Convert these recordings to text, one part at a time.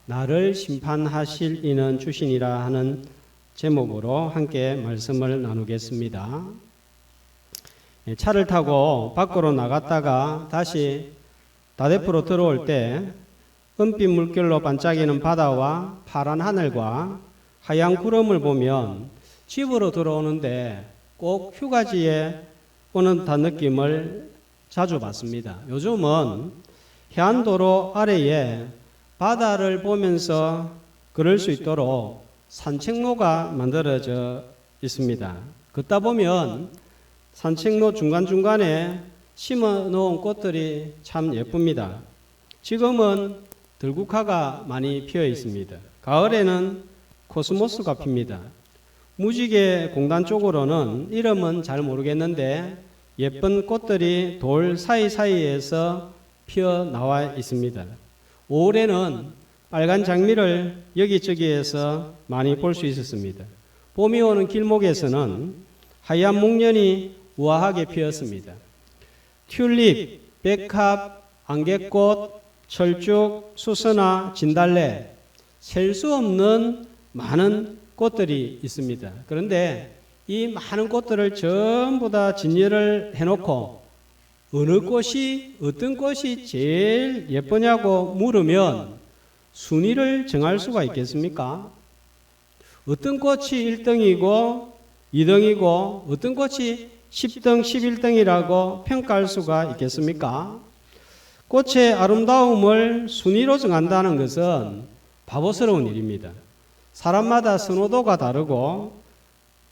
나를 심판하실 이는 주시니라 하는 제목으로 함께 말씀을 나누겠습니다. 차를 타고 밖으로 나갔다가 다시 다대포로 들어올 때 은빛 물결로 반짝이는 바다와 파란 하늘과 하얀 구름을 보면 집으로 들어오는데 꼭 휴가지에 오는 듯한 느낌을 자주 받습니다. 요즘은 해안도로 아래에 바다를 보면서 걸을 수 있도록 산책로가 만들어져 있습니다. 걷다 보면 산책로 중간중간에 심어 놓은 꽃들이 참 예쁩니다. 지금은 들국화가 많이 피어 있습니다. 가을에는 코스모스가 핍니다. 무지개 공단 쪽으로는 이름은 잘 모르겠는데 예쁜 꽃들이 돌 사이사이에서 피어 나와 있습니다. 5월에는 빨간 장미를 여기저기에서 많이 볼 수 있었습니다. 봄이 오는 길목에서는 하얀 목련이 우아하게 피었습니다. 튤립, 백합, 안개꽃, 철쭉, 수선화, 진달래, 셀 수 없는 많은 꽃들이 있습니다. 그런데 이 많은 꽃들을 전부 다 진열을 해놓고 어느 꽃이 어떤 꽃이 제일 예쁘냐고 물으면 순위를 정할 수가 있겠습니까? 어떤 꽃이 1등이고 2등이고 어떤 꽃이 10등, 11등이라고 평가할 수가 있겠습니까? 꽃의 아름다움을 순위로 정한다는 것은 바보스러운 일입니다. 사람마다 선호도가 다르고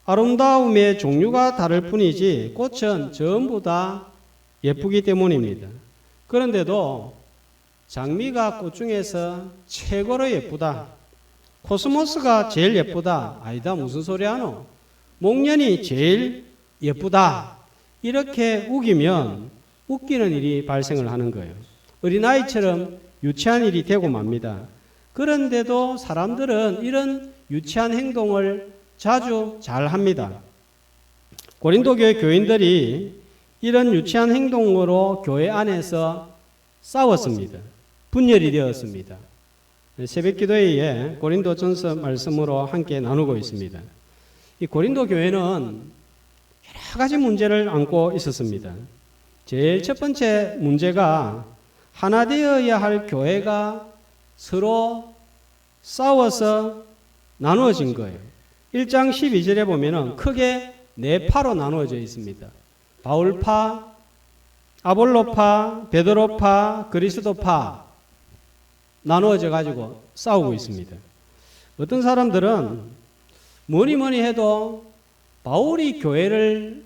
아름다움의 종류가 다를 뿐이지 꽃은 전부 다 예쁘기 때문입니다. 그런데도 장미가 꽃 중에서 최고로 예쁘다. 코스모스가 제일 예쁘다. 아니다, 무슨 소리 하노? 목련이 제일 예쁘다. 이렇게 우기면 웃기는 일이 발생을 하는 거예요. 어린아이처럼 유치한 일이 되고 맙니다. 그런데도 사람들은 이런 유치한 행동을 자주 잘 합니다. 고린도 교회 교인들이 이런 유치한 행동으로 교회 안에서 싸웠습니다. 분열이 되었습니다. 새벽 기도회에 고린도전서 말씀으로 함께 나누고 있습니다. 이 고린도 교회는 여러 가지 문제를 안고 있었습니다. 제일 첫 번째 문제가 하나 되어야 할 교회가 서로 싸워서 나누어진 거예요. 1장 12절에 보면 크게 네 파로 나누어져 있습니다. 바울파, 아볼로파, 베드로파, 그리스도파 나누어져 가지고 싸우고 있습니다. 어떤 사람들은 뭐니 해도 바울이 교회를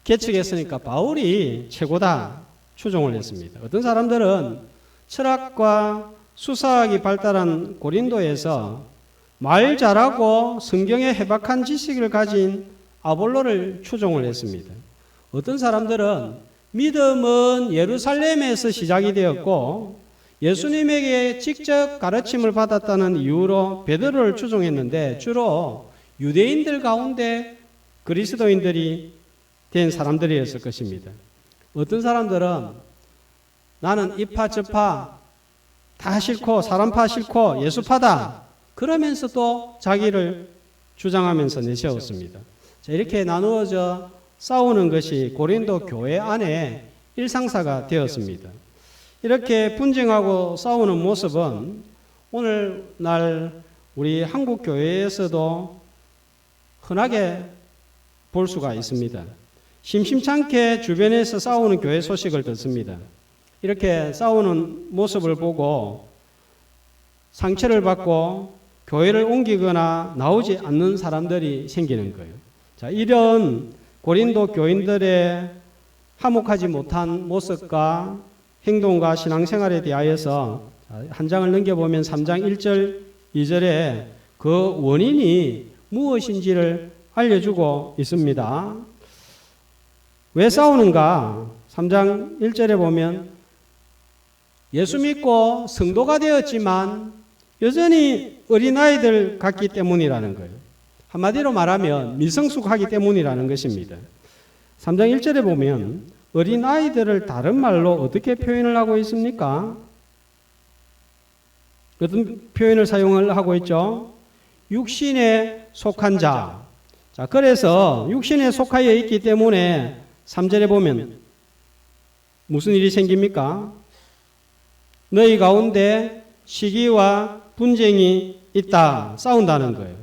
개척했으니까 바울이 최고다 추종을 했습니다. 어떤 사람들은 철학과 수사학이 발달한 고린도에서 말 잘하고 성경에 해박한 지식을 가진 아볼로를 추종을 했습니다. 어떤 사람들은 믿음은 예루살렘에서 시작이 되었고 예수님에게 직접 가르침을 받았다는 이유로 베드로를 추종했는데 주로 유대인들 가운데 그리스도인들이 된 사람들이었을 것입니다. 어떤 사람들은 나는 이파 저파 다 싫고 사람파 싫고 예수파다 그러면서 또 자기를 주장하면서 내세웠습니다. 자, 이렇게 나누어져 싸우는 것이 고린도 교회 안에 일상사가 되었습니다. 이렇게 분쟁하고 싸우는 모습은 오늘날 우리 한국 교회에서도 흔하게 볼 수가 있습니다. 심심찮게 주변에서 싸우는 교회 소식을 듣습니다. 이렇게 싸우는 모습을 보고 상처를 받고 교회를 옮기거나 나오지 않는 사람들이 생기는 거예요. 자, 이런 고린도 교인들의 화목하지 못한 모습과 행동과 신앙생활에 대하여서 한 장을 넘겨보면 3장 1절, 2절에 그 원인이 무엇인지를 알려주고 있습니다. 왜 싸우는가? 3장 1절에 보면 예수 믿고 성도가 되었지만 여전히 어린아이들 같기 때문이라는 거예요. 한마디로 말하면 미성숙하기 때문이라는 것입니다. 3장 1절에 보면 어린아이들을 다른 말로 어떻게 표현을 하고 있습니까? 어떤 표현을 사용을 하고 있죠? 육신에 속한 자. 자, 그래서 육신에 속하여 있기 때문에 3절에 보면 무슨 일이 생깁니까? 너희 가운데 시기와 분쟁이 있다. 싸운다는 거예요.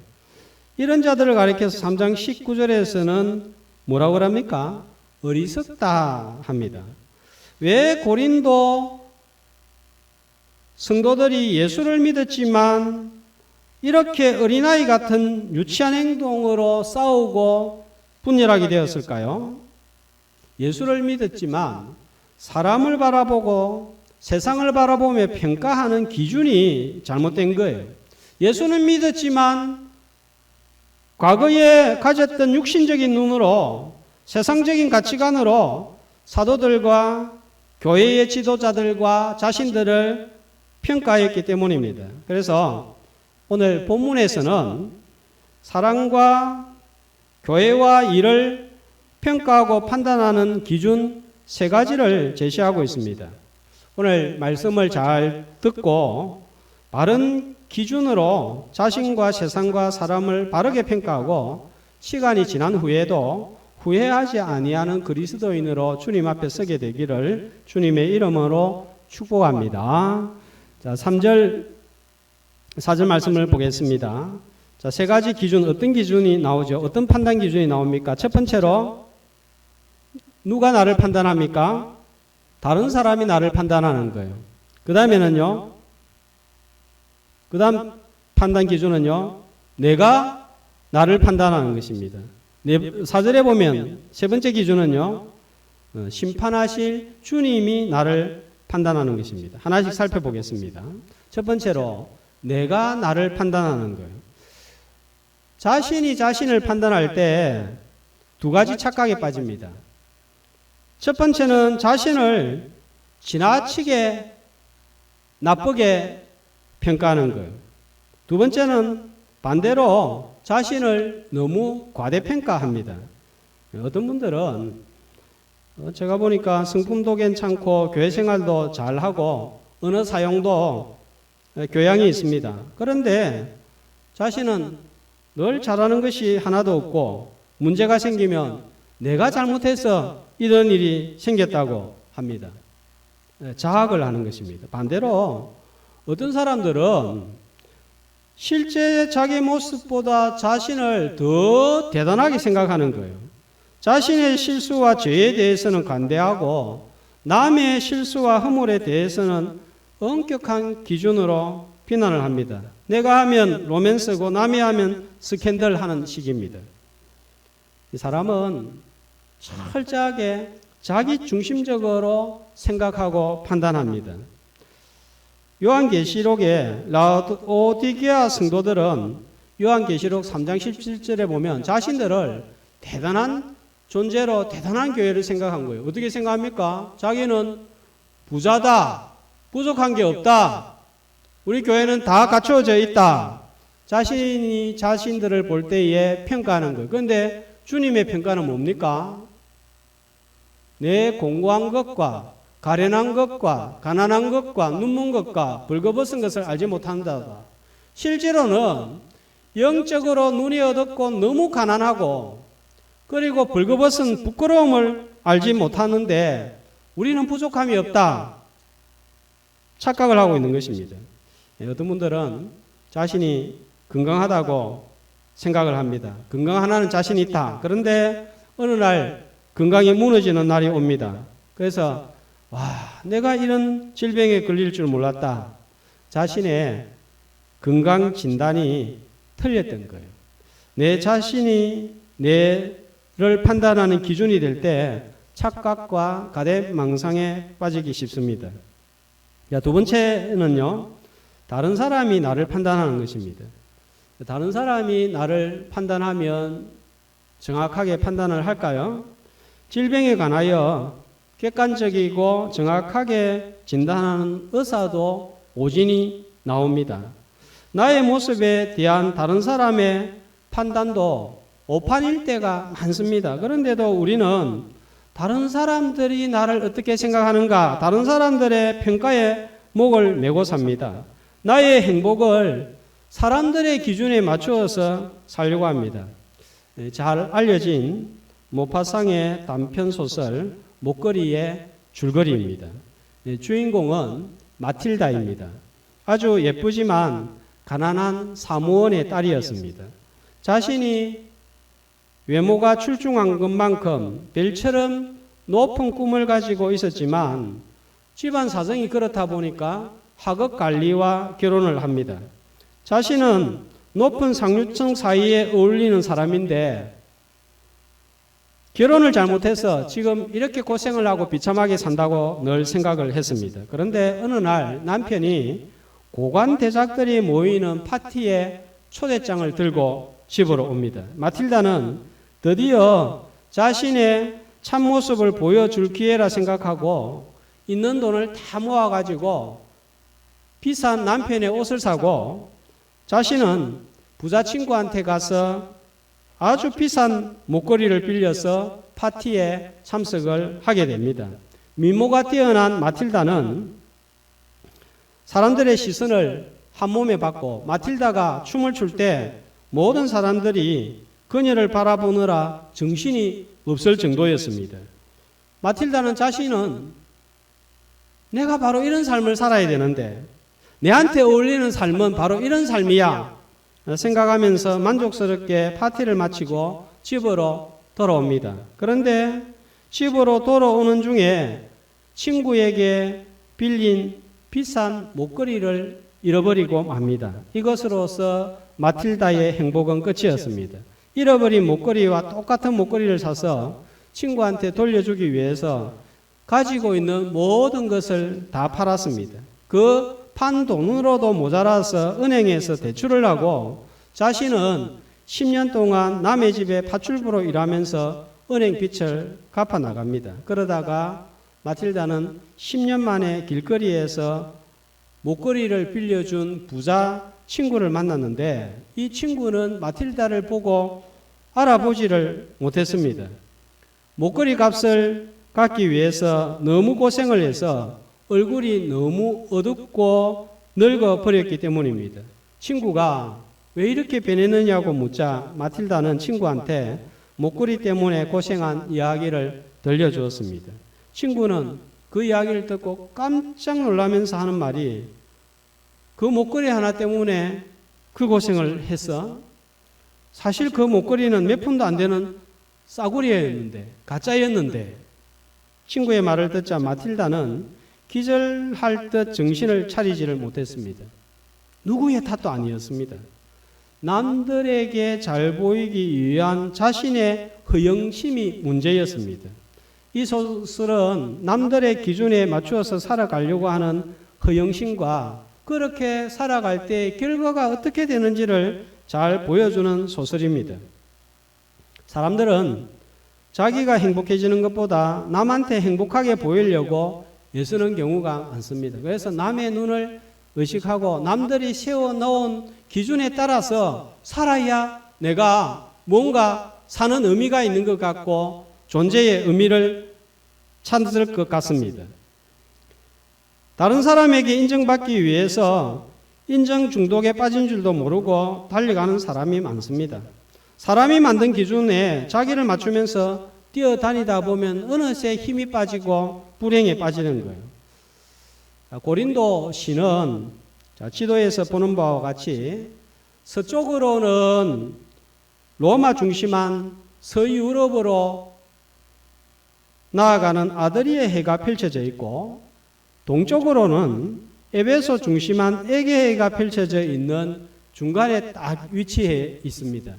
이런 자들을 가리켜서 3장 19절에서는 뭐라고 합니까? 어리석다 합니다. 왜 고린도 성도들이 예수를 믿었지만 이렇게 어린아이 같은 유치한 행동으로 싸우고 분열하게 되었을까요? 예수를 믿었지만 사람을 바라보고 세상을 바라보며 평가하는 기준이 잘못된 거예요. 예수는 믿었지만 과거에 가졌던 육신적인 눈으로 세상적인 가치관으로 사도들과 교회의 지도자들과 자신들을 평가했기 때문입니다. 그래서 오늘 본문에서는 사랑과 교회와 일을 평가하고 판단하는 기준 3가지를 제시하고 있습니다. 오늘 말씀을 잘 듣고 바른 기준으로 자신과 세상과 사람을 바르게 평가하고 시간이 지난 후에도 후회하지 아니하는 그리스도인으로 주님 앞에 서게 되기를 주님의 이름으로 축복합니다. 자, 3절, 4절 말씀을 보겠습니다. 자, 3가지 기준, 어떤 기준이 나오죠? 어떤 판단 기준이 나옵니까? 첫 번째로, 누가 나를 판단합니까? 다른 사람이 나를 판단하는 거예요. 그 다음에는요, 그 다음 판단 기준은요, 내가 나를 판단하는 것입니다. 4절에 보면, 세 번째 기준은요, 심판하실 주님이 나를 판단하는 것입니다. 하나씩 살펴보겠습니다. 첫 번째로 내가 나를 판단하는 거예요. 자신이 자신을 판단할 때 2가지 착각에 빠집니다. 첫 번째는 자신을 지나치게 나쁘게 평가하는 거예요. 2번째는 반대로 자신을 너무 과대평가합니다. 어떤 분들은 제가 보니까 성품도 괜찮고 교회 생활도 잘하고 언어 사용도 교양이 있습니다. 그런데 자신은 늘 잘하는 것이 하나도 없고 문제가 생기면 내가 잘못해서 이런 일이 생겼다고 합니다. 자학을 하는 것입니다. 반대로 어떤 사람들은 실제 자기 모습보다 자신을 더 대단하게 생각하는 거예요. 자신의 실수와 죄에 대해서는 관대하고 남의 실수와 허물에 대해서는 엄격한 기준으로 비난을 합니다. 내가 하면 로맨스고 남이 하면 스캔들 하는 식입니다. 이 사람은 철저하게 자기 중심적으로 생각하고 판단합니다. 요한계시록의 라오디게아 성도들은 요한계시록 3장 17절에 보면 자신들을 대단한 존재로 대단한 교회를 생각한 거예요. 어떻게 생각합니까? 자기는 부자다. 부족한 게 없다. 우리 교회는 다 갖추어져 있다. 자신이 자신들을 볼 때에 평가하는 거예요. 그런데 주님의 평가는 뭡니까? 내 공고한 것과 가련한 것과 가난한 것과 눈먼 것과 벌거벗은 것을 알지 못한다. 실제로는 영적으로 눈이 어둡고 너무 가난하고 그리고 벌거벗은 부끄러움을 알지 못하는데 우리는 부족함이 없다. 착각을 하고 있는 것입니다. 어떤 분들은 자신이 건강하다고 생각을 합니다. 건강하다는 자신이 있다. 그런데 어느 날 건강이 무너지는 날이 옵니다. 그래서 내가 이런 질병에 걸릴 줄 몰랐다. 자신의 건강 진단이 틀렸던 거예요. 내 자신이 를 판단하는 기준이 될 때 착각과 가대망상에 빠지기 쉽습니다. 2번째는요, 다른 사람이 나를 판단하는 것입니다. 다른 사람이 나를 판단하면 정확하게 판단을 할까요? 질병에 관하여 객관적이고 정확하게 진단하는 의사도 오진이 나옵니다. 나의 모습에 대한 다른 사람의 판단도 오판일 때가 많습니다. 그런데도 우리는 다른 사람들이 나를 어떻게 생각하는가, 다른 사람들의 평가에 목을 메고 삽니다. 나의 행복을 사람들의 기준에 맞추어서 살려고 합니다. 잘 알려진 모파상의 단편 소설 목걸이의 줄거리입니다. 주인공은 마틸다입니다. 아주 예쁘지만 가난한 사무원의 딸이었습니다. 자신이 외모가 출중한 것만큼 별처럼 높은 꿈을 가지고 있었지만 집안 사정이 그렇다 보니까 학업 관리와 결혼을 합니다. 자신은 높은 상류층 사이에 어울리는 사람인데 결혼을 잘못해서 지금 이렇게 고생을 하고 비참하게 산다고 늘 생각을 했습니다. 그런데 어느 날 남편이 고관 대작들이 모이는 파티에 초대장을 들고 집으로 옵니다. 마틸다는 드디어 자신의 참모습을 보여줄 기회라 생각하고 있는 돈을 다 모아가지고 비싼 남편의 옷을 사고 자신은 부자 친구한테 가서 아주 비싼 목걸이를 빌려서 파티에 참석을 하게 됩니다. 미모가 뛰어난 마틸다는 사람들의 시선을 한 몸에 받고 마틸다가 춤을 출 때 모든 사람들이 그녀를 바라보느라 정신이 없을 정도였습니다. 마틸다는 자신은 내가 바로 이런 삶을 살아야 되는데 내한테 어울리는 삶은 바로 이런 삶이야 생각하면서 만족스럽게 파티를 마치고 집으로 돌아옵니다. 그런데 집으로 돌아오는 중에 친구에게 빌린 비싼 목걸이를 잃어버리고 맙니다. 이것으로서 마틸다의 행복은 끝이었습니다. 잃어버린 목걸이와 똑같은 목걸이를 사서 친구한테 돌려주기 위해서 가지고 있는 모든 것을 다 팔았습니다. 그 판 돈으로도 모자라서 은행에서 대출을 하고 자신은 10년 동안 남의 집에 파출부로 일하면서 은행 빚을 갚아 나갑니다. 그러다가 마틸다는 10년 만에 길거리에서 목걸이를 빌려준 부자 친구를 만났는데 이 친구는 마틸다를 보고 알아보지를 못했습니다. 목걸이 값을 갚기 위해서 너무 고생을 해서 얼굴이 너무 어둡고 늙어 버렸기 때문입니다. 친구가 왜 이렇게 변했느냐고 묻자 마틸다는 친구한테 목걸이 때문에 고생한 이야기를 들려주었습니다. 친구는 그 이야기를 듣고 깜짝 놀라면서 하는 말이 그 목걸이 하나 때문에 그 고생을 했어? 사실 그 목걸이는 몇 푼도 안 되는 싸구려였는데, 가짜였는데. 친구의 말을 듣자 마틸다는 기절할 듯 정신을 차리지를 못했습니다. 누구의 탓도 아니었습니다. 남들에게 잘 보이기 위한 자신의 허영심이 문제였습니다. 이 소설은 남들의 기준에 맞추어서 살아가려고 하는 허영심과 그렇게 살아갈 때 결과가 어떻게 되는지를 잘 보여주는 소설입니다. 사람들은 자기가 행복해지는 것보다 남한테 행복하게 보이려고 애쓰는 경우가 많습니다. 그래서 남의 눈을 의식하고 남들이 세워놓은 기준에 따라서 살아야 내가 뭔가 사는 의미가 있는 것 같고 존재의 의미를 찾을 것 같습니다. 다른 사람에게 인정받기 위해서 인정 중독에 빠진 줄도 모르고 달려가는 사람이 많습니다. 사람이 만든 기준에 자기를 맞추면서 뛰어다니다 보면 어느새 힘이 빠지고 불행에 빠지는 거예요. 고린도 시는 지도에서 보는 바와 같이 서쪽으로는 로마 중심한 서유럽으로 나아가는 아드리의 해가 펼쳐져 있고 동쪽으로는 에베소 중심한 에게해가 펼쳐져 있는 중간에 딱 위치해 있습니다.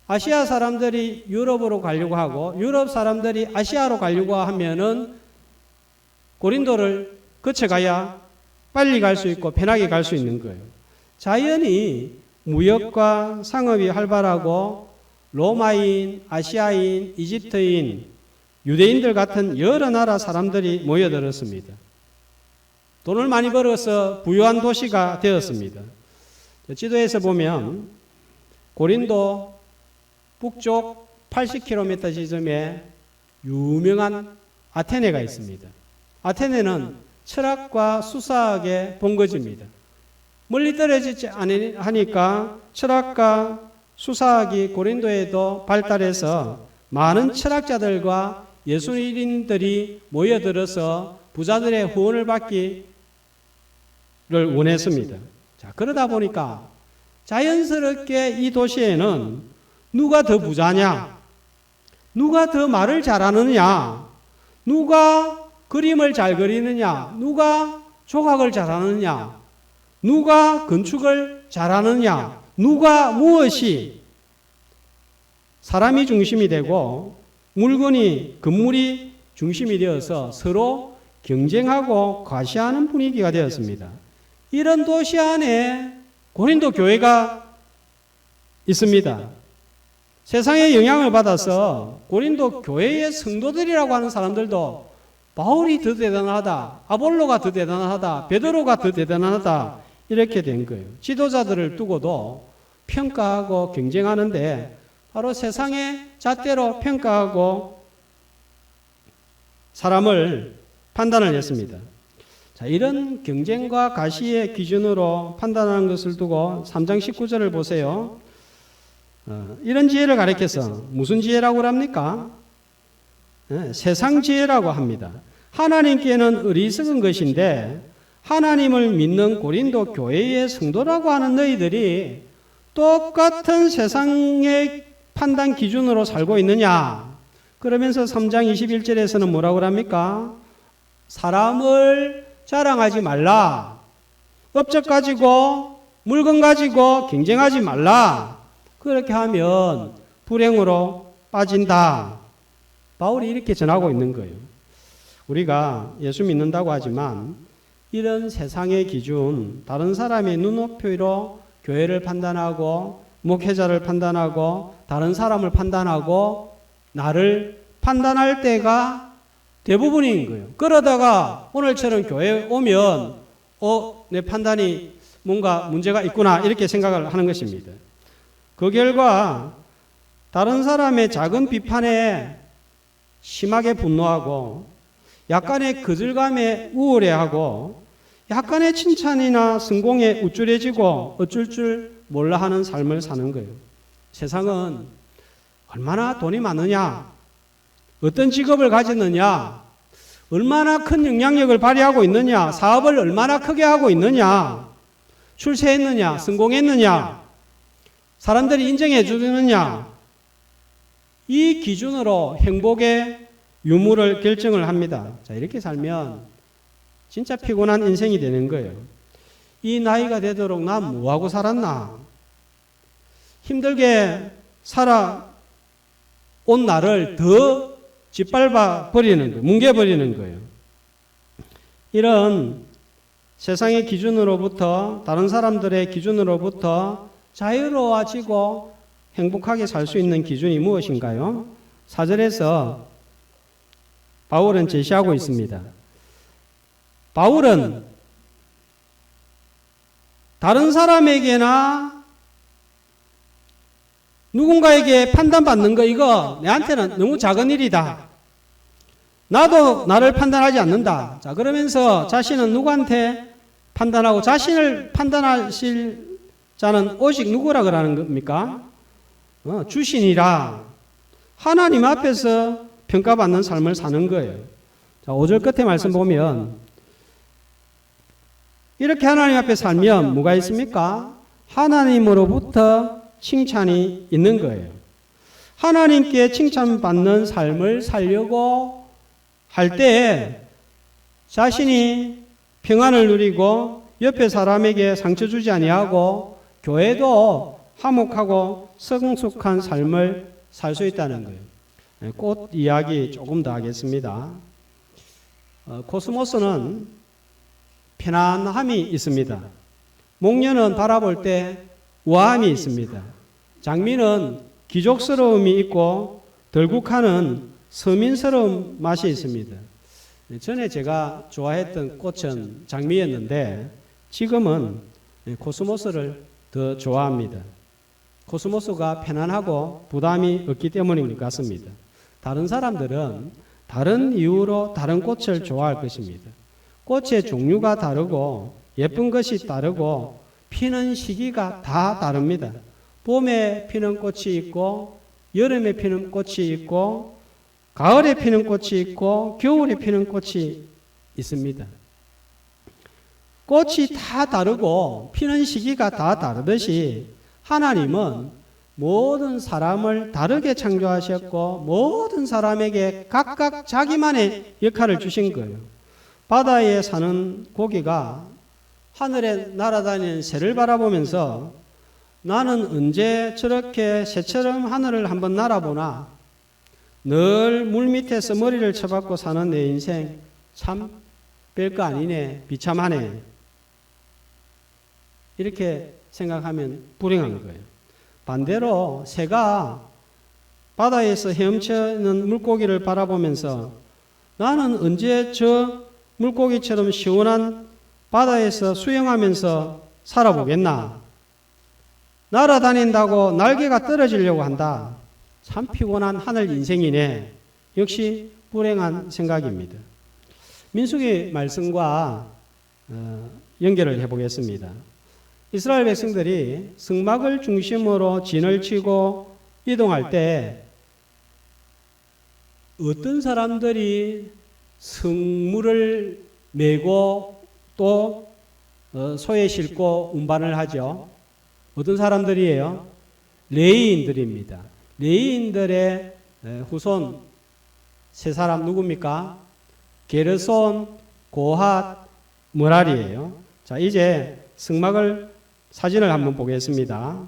아시아 사람들이 유럽으로 가려고 하고 유럽 사람들이 아시아로 가려고 하면은 고린도를 거쳐가야 빨리 갈 수 있고 편하게 갈 수 있는 거예요. 자연히 무역과 상업이 활발하고 로마인, 아시아인, 이집트인, 유대인들 같은 여러 나라 사람들이 모여들었습니다. 돈을 많이 벌어서 부유한 도시가 되었습니다. 지도에서 보면 고린도 북쪽 80km 지점에 유명한 아테네가 있습니다. 아테네는 철학과 수사학의 본거지입니다. 멀리 떨어지지 않으니까 철학과 수사학이 고린도에도 발달해서 많은 철학자들과 예술인들이 모여들어서 부자들의 후원을 받기를 원했습니다. 자, 그러다 보니까 자연스럽게 이 도시에는 누가 더 부자냐, 누가 더 말을 잘하느냐, 누가 그림을 잘 그리느냐, 누가 조각을 잘하느냐, 누가 건축을 잘하느냐, 누가 무엇이 사람이 중심이 되고 물건이 건물이 중심이 되어서 서로 경쟁하고 과시하는 분위기가 되었습니다. 이런 도시 안에 고린도 교회가 있습니다. 세상의 영향을 받아서 고린도 교회의 성도들이라고 하는 사람들도 바울이 더 대단하다, 아볼로가 더 대단하다, 베드로가 더 대단하다 이렇게 된 거예요. 지도자들을 두고도 평가하고 경쟁하는데 바로 세상의 잣대로 평가하고 사람을 판단을 했습니다. 자, 이런 경쟁과 가시의 기준으로 판단하는 것을 두고 3장 19절을 보세요. 이런 지혜를 가리켜서 무슨 지혜라고 합니까? 세상 지혜라고 합니다. 하나님께는 어리석은 것인데 하나님을 믿는 고린도 교회의 성도라고 하는 너희들이 똑같은 세상의 판단 기준으로 살고 있느냐? 그러면서 3장 21절에서는 뭐라고 합니까? 사람을 자랑하지 말라. 업적 가지고 물건 가지고 경쟁하지 말라. 그렇게 하면 불행으로 빠진다. 바울이 이렇게 전하고 있는 거예요. 우리가 예수 믿는다고 하지만 이런 세상의 기준, 다른 사람의 눈높이로 교회를 판단하고 목회자를 판단하고 다른 사람을 판단하고 나를 판단할 때가 대부분인 거예요. 그러다가 오늘처럼 교회에 오면 내 판단이 뭔가 문제가 있구나 이렇게 생각을 하는 것입니다. 그 결과 다른 사람의 작은 비판에 심하게 분노하고 약간의 거절감에 우울해하고 약간의 칭찬이나 성공에 우쭐해지고 어쩔 줄 몰라 하는 삶을 사는 거예요. 세상은 얼마나 돈이 많으냐, 어떤 직업을 가졌느냐, 얼마나 큰 영향력을 발휘하고 있느냐, 사업을 얼마나 크게 하고 있느냐, 출세했느냐, 성공했느냐, 사람들이 인정해 주느냐, 이 기준으로 행복의 유무를 결정을 합니다. 자, 이렇게 살면 진짜 피곤한 인생이 되는 거예요. 이 나이가 되도록 난 뭐하고 살았나? 힘들게 살아온 나를 더 짓밟아 버리는 거예요. 뭉개버리는 거예요. 이런 세상의 기준으로부터, 다른 사람들의 기준으로부터 자유로워지고 행복하게 살 수 있는 기준이 무엇인가요? 4절에서 바울은 제시하고 있습니다. 바울은 다른 사람에게나 누군가에게 판단받는 거 이거 내한테는 너무 작은 일이다. 나도 나를 판단하지 않는다. 자, 그러면서 자신은 누구한테 판단하고 자신을 판단하실 자는 오직 누구라 그러는 겁니까? 주신이라. 하나님 앞에서 평가받는 삶을 사는 거예요. 자, 5절 끝에 말씀 보면 이렇게 하나님 앞에 살면 뭐가 있습니까? 하나님으로부터 칭찬이 있는 거예요. 하나님께 칭찬받는 삶을 살려고 할 때 자신이 평안을 누리고 옆에 사람에게 상처 주지 아니하고 교회도 화목하고 성숙한 삶을 살 수 있다는 거예요. 꽃 이야기 조금 더 하겠습니다. 코스모스는 편안함이 있습니다. 목련은 바라볼 때 우아함이 있습니다. 장미는 기족스러움이 있고 덜국화는 서민스러운 맛이 있습니다. 전에 제가 좋아했던 꽃은 장미였는데 지금은 코스모스를 더 좋아합니다. 코스모스가 편안하고 부담이 없기 때문인 것 같습니다. 다른 사람들은 다른 이유로 다른 꽃을 좋아할 것입니다. 꽃의 종류가 다르고 예쁜 것이 다르고 피는 시기가 다 다릅니다. 봄에 피는 꽃이 있고 여름에 피는 꽃이 있고 가을에 피는 꽃이 있고 겨울에 피는 꽃이 있습니다. 꽃이 다 다르고 피는 시기가 다 다르듯이 하나님은 모든 사람을 다르게 창조하셨고 모든 사람에게 각각 자기만의 역할을 주신 거예요. 바다에 사는 고기가 하늘에 날아다니는 새를 바라보면서 나는 언제 저렇게 새처럼 하늘을 한번 날아보나, 늘 물 밑에서 머리를 쳐박고 사는 내 인생 참 별거 아니네, 비참하네, 이렇게 생각하면 불행한 거예요. 반대로 새가 바다에서 헤엄치는 물고기를 바라보면서 나는 언제 저 물고기처럼 시원한 바다에서 수영하면서 살아보겠나, 날아다닌다고 날개가 떨어지려고 한다, 참 피곤한 하늘 인생이네, 역시 불행한 생각입니다. 민수기 말씀과 연결을 해보겠습니다. 이스라엘 백성들이 성막을 중심으로 진을 치고 이동할 때 어떤 사람들이 성물을 메고 또 소에 싣고 운반을 하죠? 어떤 사람들이에요? 레위인들입니다. 레위인들의 후손 세 사람 누굽니까? 게르손, 고핫, 므랄이에요. 자, 이제 성막을 사진을 한번 보겠습니다.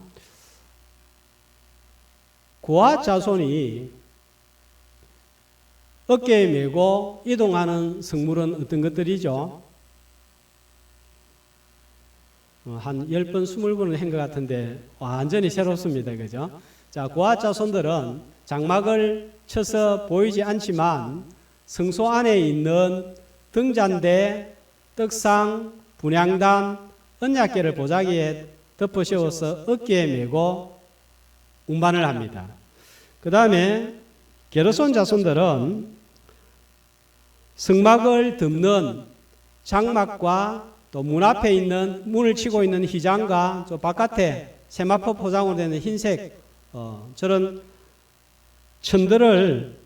고핫 자손이 어깨에 메고 이동하는 성물은 어떤 것들이죠? 한 10번, 20번을 한 것 같은데 완전히 새롭습니다. 그죠? 자, 고핫 자손들은 장막을 쳐서 보이지 않지만 성소 안에 있는 등잔대, 떡상, 분향단, 언약궤를 보자기에 덮어 씌워서 어깨에 메고 운반을 합니다. 그 다음에 게르손 자손들은 성막을 덮는 장막과 또 문 앞에 있는 문을 치고 있는 휘장과 저 바깥에 세마포 포장으로 되는 흰색 저런 천들을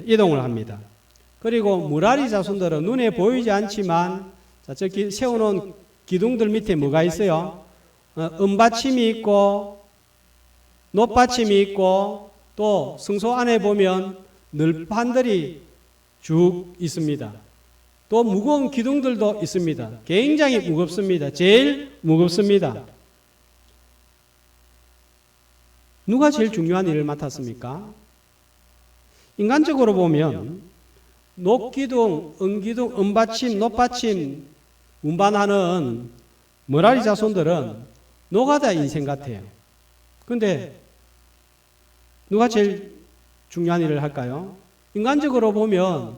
이동을 합니다. 그리고 무라리 자손들은 눈에 보이지 않지만 저기 세워놓은 기둥들 밑에 뭐가 있어요? 은받침이 있고 놋받침이 있고 또 성소 안에 보면 늘판들이 쭉 있습니다. 또 무거운 기둥들도 있습니다. 굉장히 무겁습니다. 제일 무겁습니다. 누가 제일 중요한 일을 맡았습니까? 인간적으로 보면 녹기둥, 은기둥, 은받침, 놋받침 운반하는 머라리 자손들은 노가다 인생 같아요. 그런데 누가 제일 중요한 일을 할까요? 인간적으로 보면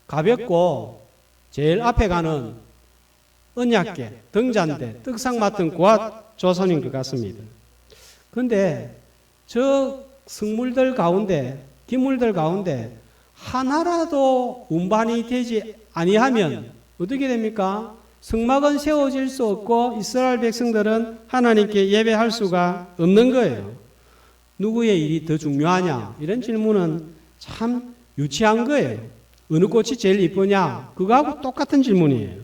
가볍고 제일 앞에 가는 언약궤, 등잔대, 떡상 맡은 고핫 조선인 것 같습니다. 그런데 저 성물들 가운데, 기물들 가운데 하나라도 운반이 되지 아니하면 어떻게 됩니까? 성막은 세워질 수 없고 이스라엘 백성들은 하나님께 예배할 수가 없는 거예요. 누구의 일이 더 중요하냐? 이런 질문은 참 유치한 거예요. 어느 꽃이 제일 이쁘냐? 그거하고 똑같은 질문이에요.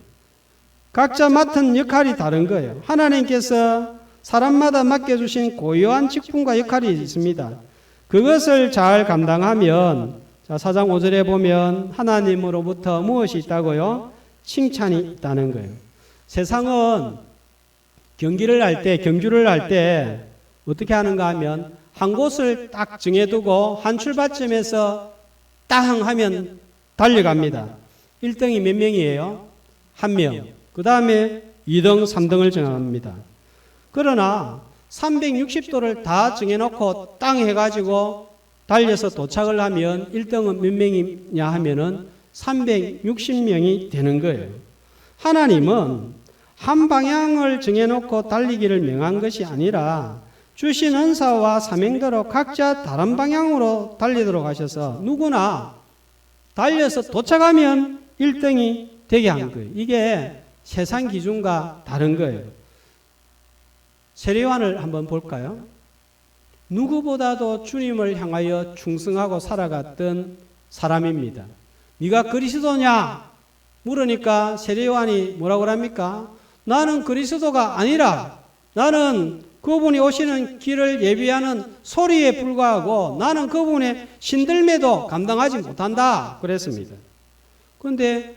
각자 맡은 역할이 다른 거예요. 하나님께서 사람마다 맡겨주신 고유한 직분과 역할이 있습니다. 그것을 잘 감당하면, 자, 4장 5절에 보면 하나님으로부터 무엇이 있다고요? 칭찬이 있다는 거예요. 세상은 경기를 할 때, 경주를 할 때 어떻게 하는가 하면 한 곳을 딱 정해두고 한 출발점에서 땅 하면 달려갑니다. 1등이 몇 명이에요? 1명. 그 다음에 2등, 3등을 정합니다. 그러나 360도를 다 정해놓고 땅 해가지고 달려서 도착을 하면 1등은 몇 명이냐 하면은 360명이 되는 거예요. 하나님은 한 방향을 정해놓고 달리기를 명한 것이 아니라 주신 은사와 사명대로 각자 다른 방향으로 달리도록 하셔서 누구나 달려서 도착하면 1등이 되게 한 거예요. 이게 세상 기준과 다른 거예요. 세례요한을 한번 볼까요? 누구보다도 주님을 향하여 충성하고 살아갔던 사람입니다. 네가 그리스도냐? 물으니까 세례요한이 뭐라고 합니까? 나는 그리스도가 아니라 나는 그분이 오시는 길을 예비하는 소리에 불과하고 나는 그분의 신들매도 감당하지 못한다 그랬습니다. 그런데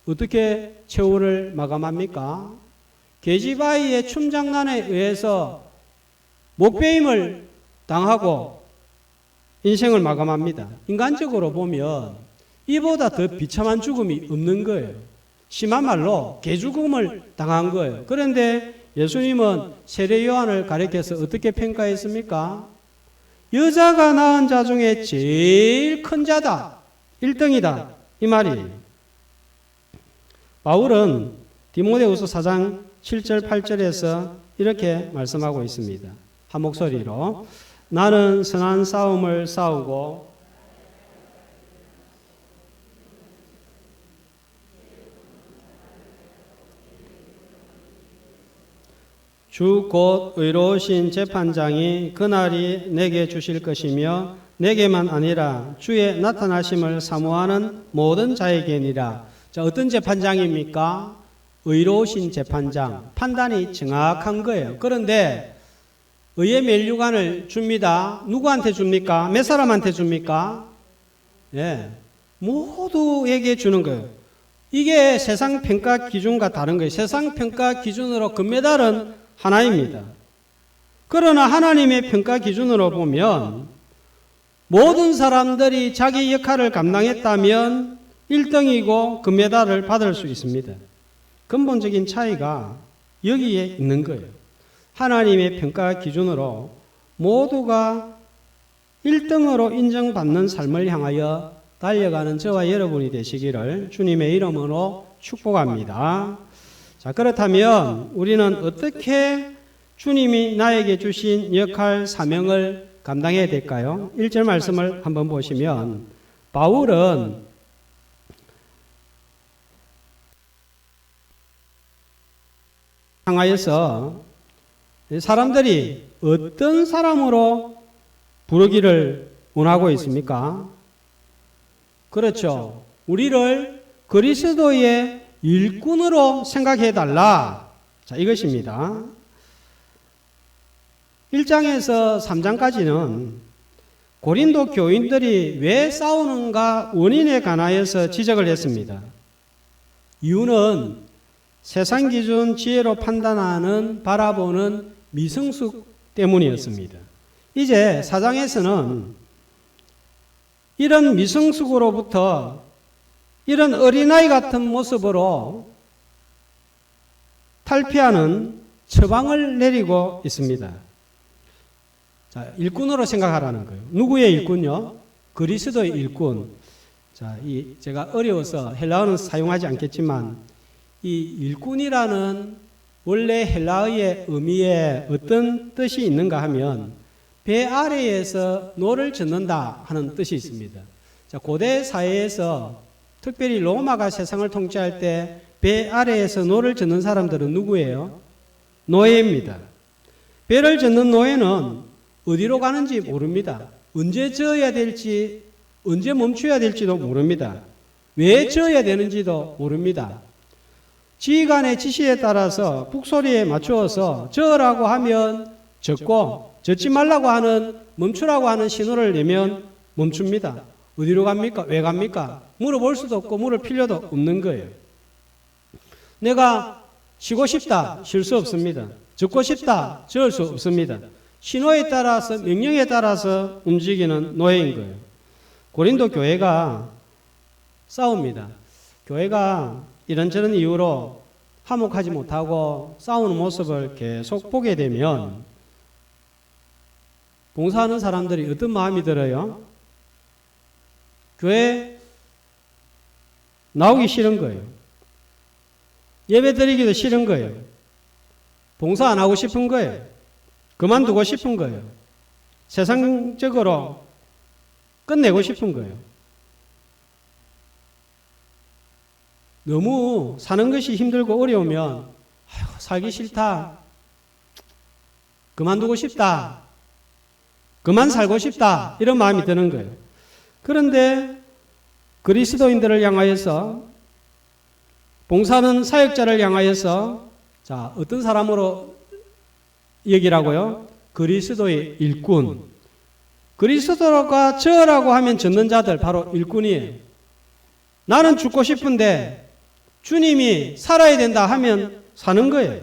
어떻게 최후를 마감합니까? 계집아이의 춤장난에 의해서 목베임을 당하고 인생을 마감합니다. 인간적으로 보면 이보다 더 비참한 죽음이 없는 거예요. 심한 말로 개죽음을 당한 거예요. 그런데 예수님은 세례 요한을 가리켜서 어떻게 평가했습니까? 여자가 낳은 자 중에 제일 큰 자다. 1등이다. 이 말이에요. 바울은 디모데후서 4장 7절 8절에서 이렇게 말씀하고 있습니다. 한 목소리로 나는 선한 싸움을 싸우고 주 곧 의로우신 재판장이 그날이 내게 주실 것이며 내게만 아니라 주의 나타나심을 사모하는 모든 자에게니라. 자, 어떤 재판장입니까? 의로우신 재판장. 판단이 정확한 거예요. 그런데 의의 면류관을 줍니다. 누구한테 줍니까? 몇 사람한테 줍니까? 예, 모두에게 주는 거예요. 이게 세상 평가 기준과 다른 거예요. 세상 평가 기준으로 금메달은 하나입니다. 그러나 하나님의 평가 기준으로 보면 모든 사람들이 자기 역할을 감당했다면 1등이고 금메달을 받을 수 있습니다. 근본적인 차이가 여기에 있는 거예요. 하나님의 평가 기준으로 모두가 1등으로 인정받는 삶을 향하여 달려가는 저와 여러분이 되시기를 주님의 이름으로 축복합니다. 자, 그렇다면 우리는 어떻게 주님이 나에게 주신 역할, 사명을 감당해야 될까요? 1절 말씀을 한번 보시면 바울은 향하여서 사람들이 어떤 사람으로 부르기를 원하고 있습니까? 그렇죠. 우리를 그리스도의 일꾼으로 생각해달라. 자, 이것입니다. 1장에서 3장까지는 고린도 교인들이 왜 싸우는가 원인에 관하여서 지적을 했습니다. 이유는 세상 기준 지혜로 판단하는 바라보는 미성숙 때문이었습니다. 이제 4장에서는 이런 미성숙으로부터 이런 어린아이 같은 모습으로 탈피하는 처방을 내리고 있습니다. 자, 일꾼으로 생각하라는 거예요. 누구의 일꾼요? 그리스도의 일꾼. 자, 제가 어려워서 헬라어는 사용하지 않겠지만 이 일꾼이라는 원래 헬라어의 의미에 어떤 뜻이 있는가 하면 배 아래에서 노를 젓는다 하는 뜻이 있습니다. 자, 고대 사회에서 특별히 로마가 세상을 통치할 때 배 아래에서 노를 젓는 사람들은 누구예요? 노예입니다. 배를 젓는 노예는 어디로 가는지 모릅니다. 언제 저어야 될지, 언제 멈춰야 될지도 모릅니다. 왜 저어야 되는지도 모릅니다. 지휘관의 지시에 따라서 북소리에 맞추어서 저으라고 하면 젓고 젓지 말라고 하는 멈추라고 하는 신호를 내면 멈춥니다. 어디로 갑니까? 왜 갑니까? 물어볼 수도 없고 물을 필요도 없는 거예요. 내가 쉬고 싶다, 쉴 수 없습니다. 젓고 싶다, 저을 수 없습니다. 신호에 따라서, 명령에 따라서 움직이는 노예인 거예요. 고린도 교회가 싸웁니다. 교회가 이런저런 이유로 화목하지 못하고 싸우는 모습을 계속 보게 되면 봉사하는 사람들이 어떤 마음이 들어요? 교회 나오기 싫은 거예요. 예배 드리기도 싫은 거예요. 봉사 안 하고 싶은 거예요. 그만두고 싶은 거예요. 세상적으로 끝내고 싶은 거예요. 너무 사는 것이 힘들고 어려우면 아이고, 살기 싫다. 그만두고 싶다. 그만 살고 싶다. 이런 마음이 드는 거예요. 그런데 그리스도인들을 향하여서 봉사하는 사역자를 향하여서 자, 어떤 사람으로 얘기라고요? 그리스도의 일꾼. 그리스도가 저라고 하면 젖는 자들 바로 일꾼이에요. 나는 죽고 싶은데 주님이 살아야 된다 하면 사는 거예요.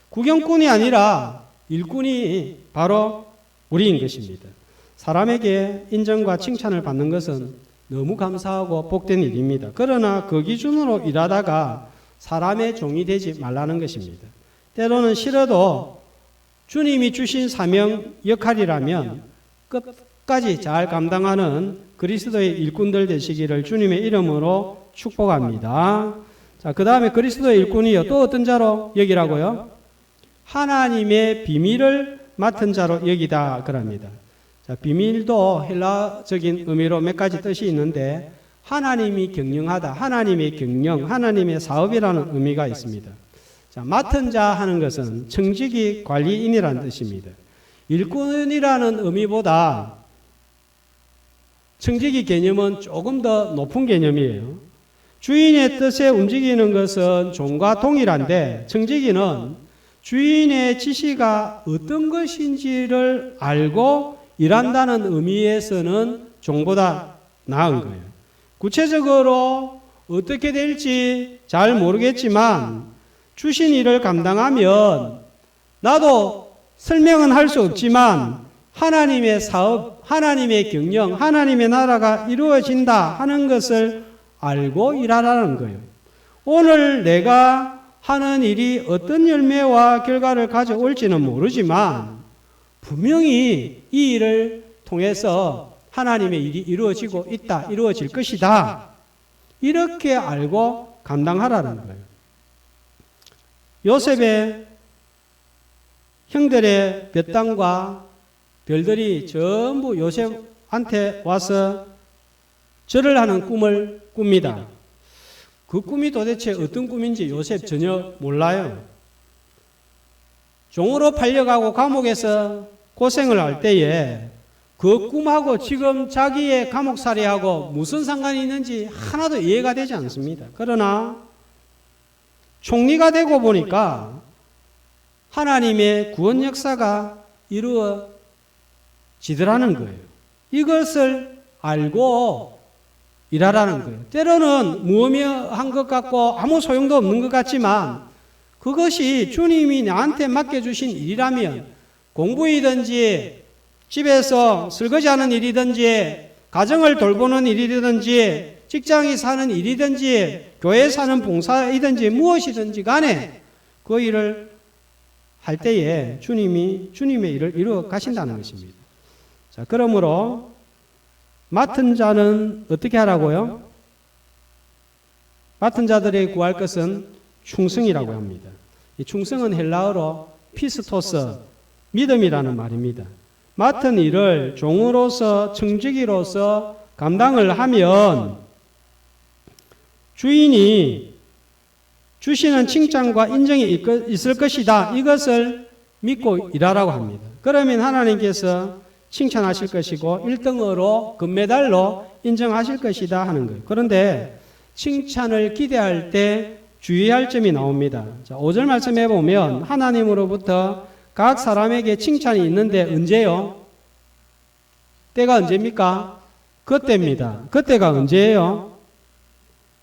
구경꾼이 아니라 일꾼이 바로 우리인 것입니다. 사람에게 인정과 칭찬을 받는 것은 너무 감사하고 복된 일입니다. 그러나 그 기준으로 일하다가 사람의 종이 되지 말라는 것입니다. 때로는 싫어도 주님이 주신 사명 역할이라면 끝까지 잘 감당하는 그리스도의 일꾼들 되시기를 주님의 이름으로 축복합니다. 자, 그 다음에 그리스도의 일꾼이요. 또 어떤 자로 여기라고요? 하나님의 비밀을 맡은 자로 여기다 그럽니다. 자, 비밀도 헬라적인 의미로 몇 가지 뜻이 있는데 하나님이 경영하다, 하나님의 경영, 하나님의 사업이라는 의미가 있습니다. 자, 맡은 자 하는 것은 청지기 관리인이라는 뜻입니다. 일꾼이라는 의미보다 청지기 개념은 조금 더 높은 개념이에요. 주인의 뜻에 움직이는 것은 종과 동일한데 청지기는 주인의 지시가 어떤 것인지를 알고 일한다는 의미에서는 종보다 나은 거예요. 구체적으로 어떻게 될지 잘 모르겠지만 주신 일을 감당하면 나도 설명은 할 수 없지만 하나님의 사업, 하나님의 경영, 하나님의 나라가 이루어진다 하는 것을 알고 일하라는 거예요. 오늘 내가 하는 일이 어떤 열매와 결과를 가져올지는 모르지만 분명히 이 일을 통해서 하나님의 일이 이루어지고 있다, 이루어질 것이다. 이렇게 알고 감당하라는 거예요. 요셉의 형들의 볕당과 별들이 전부 요셉한테 와서 절을 하는 꿈을 꿉니다. 그 꿈이 도대체 어떤 꿈인지 요셉 전혀 몰라요. 종으로 팔려가고 감옥에서 고생을 할 때에 그 꿈하고 지금 자기의 감옥살이하고 무슨 상관이 있는지 하나도 이해가 되지 않습니다. 그러나 총리가 되고 보니까 하나님의 구원 역사가 이루어지더라는 거예요. 이것을 알고 일하라는 거예요. 때로는 무의미한 것 같고 아무 소용도 없는 것 같지만 그것이 주님이 나한테 맡겨주신 일이라면 공부이든지 집에서 설거지하는 일이든지 가정을 돌보는 일이든지 직장이 사는 일이든지 교회 사는 봉사이든지 무엇이든지 간에 그 일을 할 때에 주님이 주님의 일을 이루어 가신다는 것입니다. 자, 그러므로 맡은 자는 어떻게 하라고요? 맡은 자들에게 구할 것은 충성이라고 합니다. 이 충성은 헬라어로 피스토스, 믿음이라는 말입니다. 맡은 일을 종으로서 청지기로서 감당을 하면 주인이 주시는 칭찬과 인정이 있을 것이다. 이것을 믿고 일하라고 합니다. 그러면 하나님께서 칭찬하실 것이고 1등으로 금메달로 인정하실 것이다 하는 거예요. 그런데 칭찬을 기대할 때 주의할 점이 나옵니다. 자, 5절 말씀해 보면 하나님으로부터 각 사람에게 칭찬이 있는데 언제요? 때가 언제입니까? 그때입니다. 그때가 언제예요?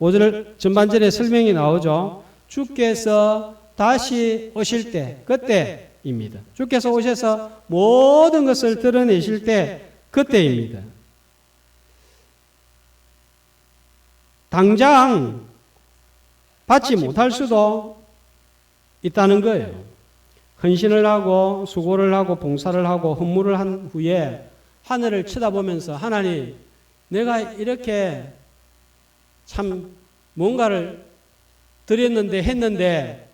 5절 전반절에 설명이 나오죠. 주께서 다시 오실 때, 그때입니다. 주께서 오셔서 모든 것을 드러내실 때, 그때입니다. 당장 받지 못할 수도 있다는 거예요. 헌신을 하고 수고를 하고 봉사를 하고 헌물을 한 후에 하늘을 쳐다보면서 하나님, 내가 이렇게 참 뭔가를 드렸는데 했는데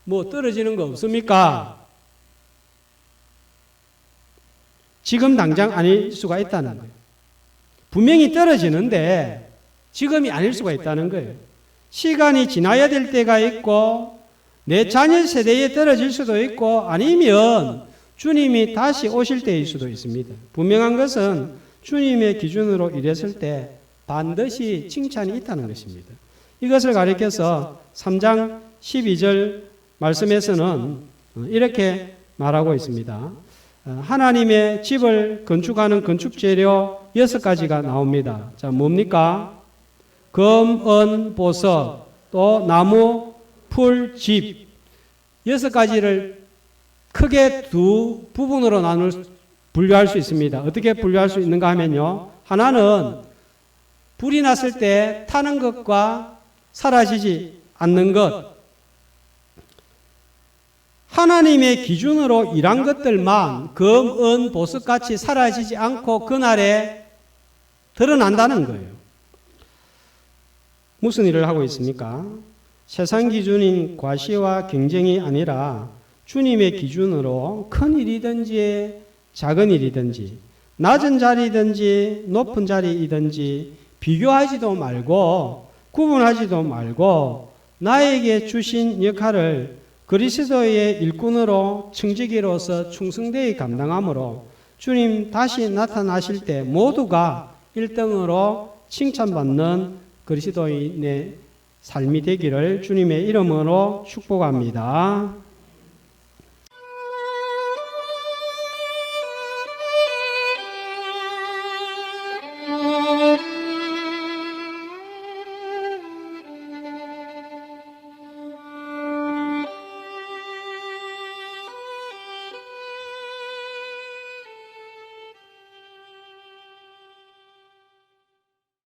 뭐 떨어지는 거 없습니까? 지금 당장 아닐 수가 있다는 거예요. 분명히 떨어지는데 지금이 아닐 수가 있다는 거예요. 시간이 지나야 될 때가 있고 내 자녀 세대에 떨어질 수도 있고 아니면 주님이 다시 오실 때일 수도 있습니다. 분명한 것은 주님의 기준으로 일했을 때 반드시 칭찬이 있다는 것입니다. 이것을 가리켜서 3장 12절 말씀에서는 이렇게 말하고 있습니다. 하나님의 집을 건축하는 건축 재료 6가지가 나옵니다. 자, 뭡니까? 금, 은, 보석, 또 나무, 풀, 집. 6가지를 크게 두 부분으로 분류할 수 있습니다. 어떻게 분류할 수 있는가 하면요. 하나는 불이 났을 때 타는 것과 사라지지 않는 것. 하나님의 기준으로 일한 것들만 금, 은, 보석같이 사라지지 않고 그날에 드러난다는 거예요. 무슨 일을 하고 있습니까? 세상 기준인 과시와 경쟁이 아니라 주님의 기준으로 큰 일이든지 작은 일이든지 낮은 자리든지 높은 자리이든지 비교하지도 말고 구분하지도 말고 나에게 주신 역할을 그리스도의 일꾼으로 청지기로서 충성되이 감당함으로 주님 다시 나타나실 때 모두가 1등으로 칭찬받는 그리스도인의 삶이 되기를 주님의 이름으로 축복합니다.